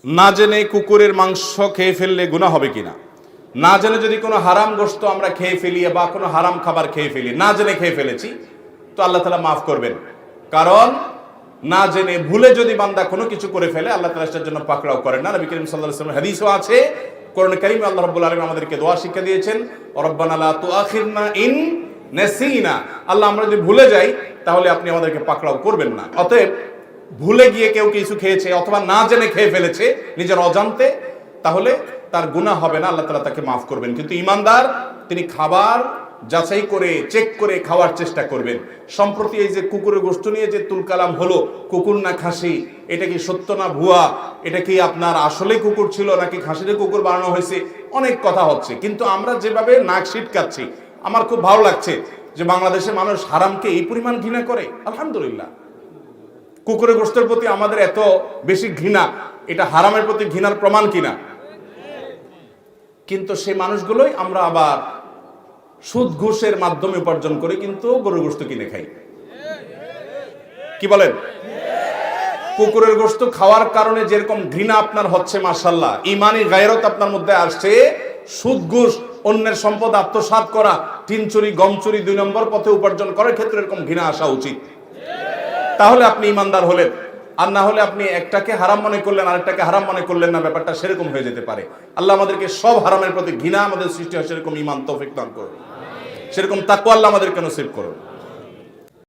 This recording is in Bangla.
না জেনে কুকুরের মাংস খেয়ে ফেললে গুনাহ হবে কিনা? না জেনে যদি কোনো হারাম গোশত আমরা খেয়ে ফেলি বা কোনো হারাম খাবার খেয়ে ফেলি, না জেনে খেয়ে ফেলেছি, তো আল্লাহ তাআলা মাফ করবেন। কারণ না জেনে ভুলে যদি বান্দা কোনো কিছু করে ফেলে, আল্লাহ তাআলা সেটার জন্য পাকড়াও করেন না। নবী করিম সাল্লাল্লাহু আলাইহি ওয়াসাল্লাম হাদিসও আছে, কোরআন কারীমে আল্লাহ রাব্বুল আলামিন আমাদেরকে দোয়া শিক্ষা দিয়েছেন, রব্বানা লা তুআখিরনা ইন নাসিনা। আল্লাহ, আমরা যদি ভুলে যাই তাহলে আপনি আমাদেরকে পাকড়াও করবেন না। অতএব ভুলে গিয়ে কেউ কিছু খেয়েছে অথবা না জেনে খেয়ে ফেলেছে নিজের অজান্তে, তাহলে তার গুনাহ হবে না, আল্লাহ তাআলা তাকে মাফ করবেন। কিন্তু ঈমানদার তিনি খাবার যাচাই করে চেক করে খাওয়ার চেষ্টা করবেন। সম্প্রতি এই যে কুকুরের গোশত নিয়ে যে তুলকালাম হলো, কুকুর না খাসি, এটা কি সত্য না ভুয়া, এটা কি আপনার আসলেই কুকুর ছিল নাকি খাসির কুকুর বানানো হয়েছে, অনেক কথা হচ্ছে। কিন্তু আমরা যেভাবে নাক সিটকাচ্ছি, আমার খুব ভালো লাগছে যে বাংলাদেশের মানুষ হারামকে এই পরিমাণ ঘৃণা করে। আলহামদুলিল্লাহ, কুকুরের গোশতের প্রতি আমাদের এত বেশি ঘৃণা, এটা হারামের প্রতি ঘৃণার প্রমাণ কিনা? কিন্তু সেই মানুষগুলোই আমরা আবার সুদ ঘুষের মাধ্যমে উপার্জন করি, কিন্তু গরুর গোশত কিনে খাই। কি বলেন? কুকুরের গোশত খাওয়ার কারণে যেরকম ঘৃণা আপনার হচ্ছে, মাশাআল্লাহ, ঈমানি গায়রত আপনার মধ্যে আসছে, সুদ ঘুষ, অন্যের সম্পদ আত্মসাৎ করা, তিন চুরি গম চুরি 2 নম্বর পথে উপার্জন করার ক্ষেত্রে এরকম ঘৃণা আসা উচিত। তাহলে আপনি ঈমানদার হলেন। আর না হলে আপনি একটাকে হারাম মনে করলেন আরেকটাকে হারাম মনে করলেন না, ব্যাপারটা সেরকম হয়ে যেতে পারে। আল্লাহ আমাদেরকে সব হারামের প্রতি ঘৃণা আমাদের সৃষ্টি হয় সেরকম ঈমান তৌফিক দান করুন, সেরকম তাকওয়া আল্লাহ আমাদেরকে নসিব করুন।